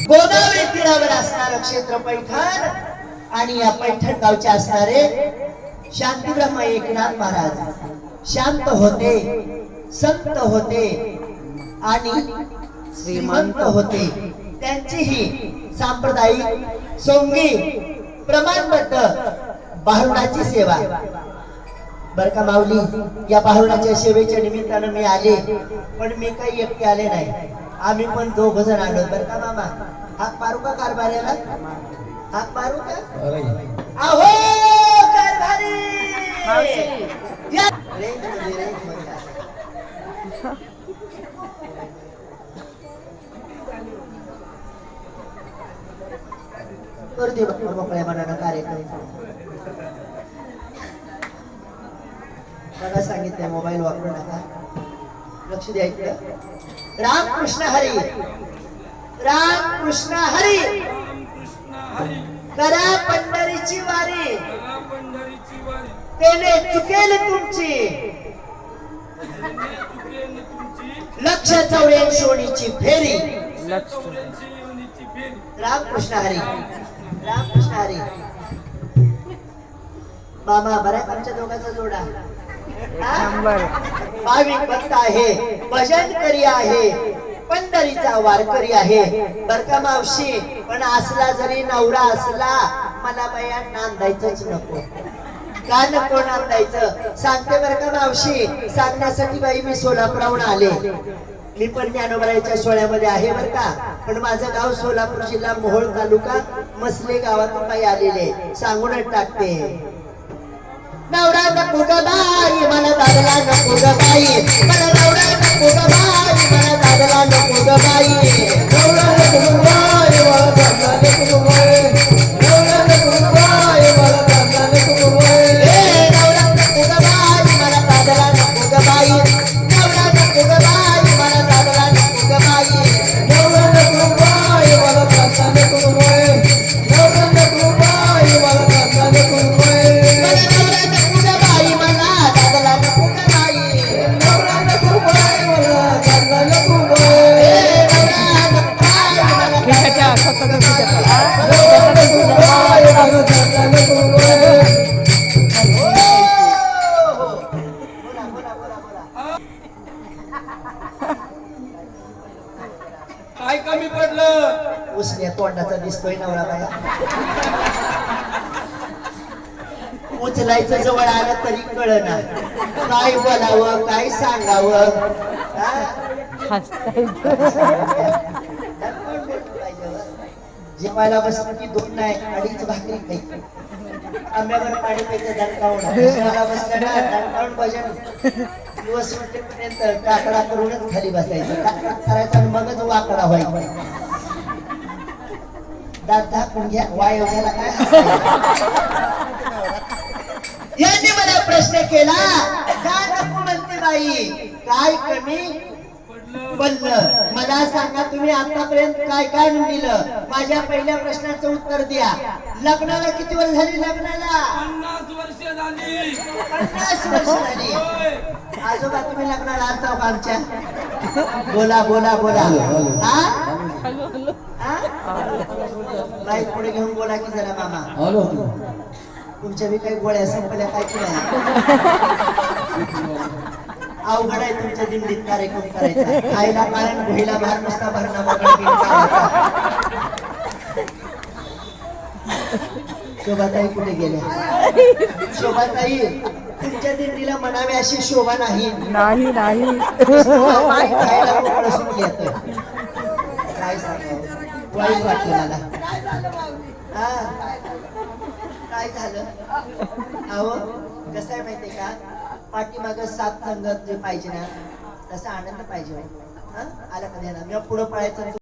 गोदावरी तीरावर असणारं क्षेत्र पैठण आणि या पैठण गावचे असणारे शांतीब्रह्म एकनाथ महाराज शांत होते, संत होते आणि श्रीमंत होते। त्यांची ही सांप्रदायिक सोंगी प्रमाणबद्ध बाहुडाची सेवा बर का माऊली। या बाहुडाच्या सेवेच्या निमित्तानं मी आले, पण मी काही एकटे आले नाही, आम्ही पण दोघ जण आलो बर का मामा। हाक मारू का कारभाऱ्याला? हाक मारू का? अहो कारभारी या कर दे मोकळ्या मनानं कार्यक्रम। मला सांगितलं मोबाईल वापरू नका, लक्ष द्यायचं। राम कृष्ण हरी, राम कृष्ण हरी, करा पंढरीची वारी, त्याने चुकेल तुमची 184 फेरी। राम कृष्ण हरी, राम कृष्ण हरी। मामा बऱ्या आमच्या दोघांचा जोडा भाविक भक्त आहे, भजन करी आहे, पंढरीचा वारकरी आहे बर का मावशी। पण असला जरी नवरा असला, मला बाया नांदायचंच नको का? नको नांदायचं सांगते बर का मावशी। सांगण्यासाठी बाई मी सोलापुराहून आले, मी पण ज्ञानोबराच्या सोहळ्यामध्ये आहे बर का। पण माझं गाव सोलापूर जिल्हा मोहोळ तालुका मसले गावातून बाई आलेले, सांगूनच टाकते। नवरा नको ग बाई मला दादला नको ग बाई, मला नवरा नको ग बाई मला दादला नको ग बाई। काय कमी पडलं? उसने तोंडाचा दिसतोय नवरा बाया. उचलायचं जवळ आलं तरी कळना काय बोलावं काय सांगावं. हा? जेवायला बसलं की 2 नाही 2.5 भाकरी खायची. आंब्यावर पाणी प्यायचं दणकावून जेवायला बसलं ना दणकावून भजन दिवस पर्यंत काकडा करूनच खाली बसायचं. काकडा करायचा आणि मगच वाकडा व्हायचा. दात दाखवून घ्या वाय घ्यायला काय यांनी मला प्रश्न केला का नको म्हणते बाई काय कमी पडलं मला सांगा. तुम्ही आतापर्यंत काय काय दिलं. माझ्या पहिल्या प्रश्नाचं उत्तर द्या. लग्नाला किती वर्ष झाली? लग्नाला 50 वर्ष झाली. 50 वर्ष झाली. आजोबा तुम्ही लग्नाला आलता का आमच्या? बोला बोला बोला. हा बाई पुढे घेऊन बोला की जरा मामा. तुमच्या बी काही गोळ्या संपल्या काय की नाही? अवघड आहे तुमच्या दिंडीत कार्यक्रम करायचा. खायला कारण भुईला भार नुसता भरणा शोभाताई कुठे गेल्या? शोभाताई तुमच्या दिंडीला म्हणावे अशी शोभा नाही. नाही नाही खायला मोकळं सुटली आता. काय सांगावं वाईट वाटलं मला. हा काय झालं? अहो कसं आहे माहितीये का पाठीमाग सात संगत जे पाहिजे ना तसा आनंद पाहिजे. आला का ध्यानात? मी पुढं पळायचं